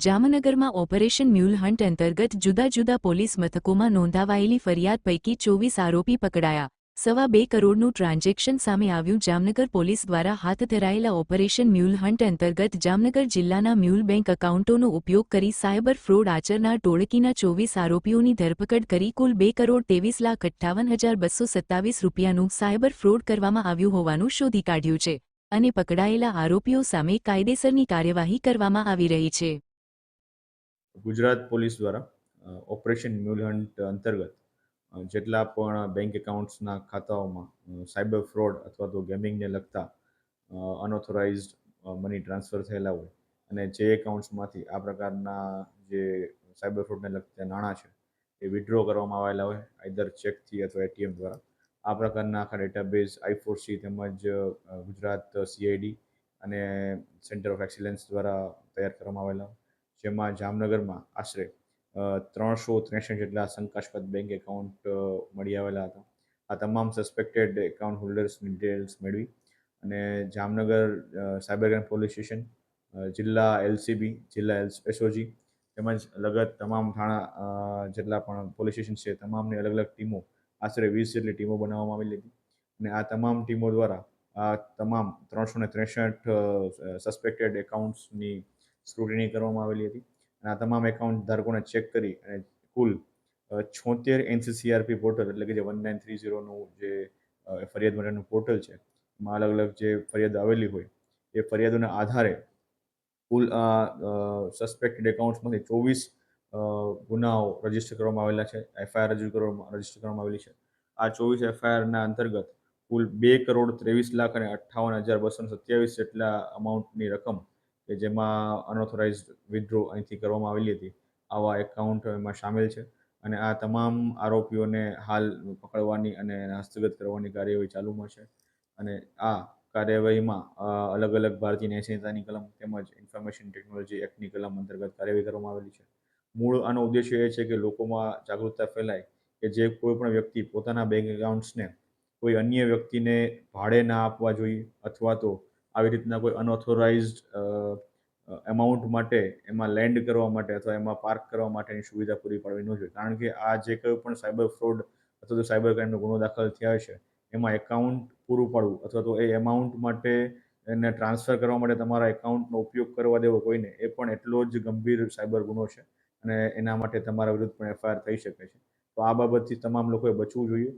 જામનગરમાં operation mule hunt અંતર્ગત જુદા જુદા પોલીસ મથકોમાં નોંધાવાયેલી ફરિયાદ પૈકી 24 આરોપી પકડાયા। 2.25 કરોડનું ટ્રાન્ઝેક્શન સામે આવ્યું। જામનગર પોલીસ દ્વારા હાથ ધરાયેલા ઓપરેશન મ્યુલ હન્ટ અંતર્ગત જામનગર જિલ્લાના મ્યુલ બેંક એકાઉન્ટોનો ઉપયોગ કરી સાયબર ફ્રોડ આચરનાર ટોળકીના 24 આરોપીઓની ધરપકડ કરી કુલ 2,23,58,227 રૂપિયાનું સાયબર ફ્રોડ કરવામાં આવ્યું હોવાનું શોધી કાઢ્યું છે અને પકડાયેલા આરોપીઓ સામે કાયદેસરની કાર્યવાહી કરવામાં આવી રહી છે। ગુજરાત પોલીસ દ્વારા ઓપરેશન મ્યુલ હન્ટ અંતર્ગત જેટલા પણ બેંક એકાઉન્ટ્સના ખાતાઓમાં સાયબર ફ્રોડ અથવા તો ગેમિંગને લગતા અનઓથોરાઇઝ્ડ મની ટ્રાન્સફર થયેલા હોય અને જે એકાઉન્ટ્સમાંથી આ પ્રકારના જે સાયબર ફ્રોડને લગતા નાણાં છે એ વિડ્રો કરવામાં આવેલા હોય આઈધર ચેકથી અથવા એટીએમ દ્વારા આ પ્રકારના આખા ડેટાબેઝ I4C તેમજ ગુજરાત CID અને સેન્ટર ઓફ એક્સિલન્સ દ્વારા તૈયાર કરવામાં આવેલા હોય, જેમાં જામનગરમાં આશરે 363 જેટલા શંકાસ્પદ બેંક એકાઉન્ટ મળી આવેલા હતા। આ તમામ સસ્પેક્ટેડ એકાઉન્ટ હોલ્ડર્સની ડિટેલ્સ મેળવી અને Jamnagar cyber crime police station, જિલ્લા LCB, જિલ્લા SOG તેમજ લગત તમામ થાણા જેટલા પણ પોલીસ સ્ટેશન છે તમામની અલગ અલગ ટીમો આશરે 20 જેટલી ટીમો બનાવવામાં આવેલી હતી અને આ તમામ ટીમો દ્વારા આ તમામ 363 સસ્પેક્ટેડ એકાઉન્ટ્સની સ્ક્રુટિની કરવામાં આવેલી હતી અને આ તમામ એકાઉન્ટ ધારકોને ચેક કરી અને કુલ 76 NCCRP પોર્ટલ એટલે કે જે 1930નું જે ફરિયાદ માટેનું પોર્ટલ છે એમાં અલગ અલગ જે ફરિયાદ આવેલી હોય એ ફરિયાદોના આધારે કુલ સસ્પેક્ટેડ એકાઉન્ટ્સમાંથી 24 ગુનાઓ રજીસ્ટર કરવામાં આવેલા છે, FIR રજીસ્ટર કરવામાં આવેલી છે। આ 24 FIRના અંતર્ગત કુલ 2,23,58,227 જેટલા અમાઉન્ટની રકમ કે જેમાં અનઓથોરાઇઝ્ડ વિથડ્રો અહીંથી કરવામાં આવેલી હતી આવા એકાઉન્ટ એમાં સામેલ છે અને આ તમામ આરોપીઓને હાલ પકડવાની અને હસ્તગત કરવાની કાર્યવાહી ચાલુમાં છે અને આ કાર્યવાહીમાં અલગ અલગ ભારતીય ન્યાય સંહિતાની કલમ તેમજ ઇન્ફોર્મેશન ટેકનોલોજી એક્ટની કલમ અંતર્ગત કાર્યવાહી કરવામાં આવેલી છે। મૂળ આનો ઉદ્દેશ્ય એ છે કે લોકોમાં જાગૃતતા ફેલાય કે જે કોઈ પણ વ્યક્તિ પોતાના બેંક એકાઉન્ટ્સને કોઈ અન્ય વ્યક્તિને ભાડે ના આપવા જોઈએ અથવા તો આવી રીતના કોઈ અનઓથોરાઇઝ્ડ એમાઉન્ટ માટે એમાં લેન્ડ કરવા માટે અથવા એમાં પાર્ક કરવા માટેની સુવિધા પૂરી પાડવી ન જોઈએ, કારણ કે આ જે કોઈ પણ સાયબર ફ્રોડ અથવા તો સાયબર ક્રાઇમનો ગુનો દાખલ થયા છે એમાં એકાઉન્ટ પૂરું પાડવું અથવા તો એ એમાઉન્ટ માટે એને ટ્રાન્સફર કરવા માટે તમારા એકાઉન્ટનો ઉપયોગ કરવા દેવો કોઈને એ પણ એટલો જ ગંભીર સાયબર ગુનો છે અને એના માટે તમારા વિરુદ્ધ પણ FIR થઈ શકે છે। તો આ બાબતથી તમામ લોકોએ બચવું જોઈએ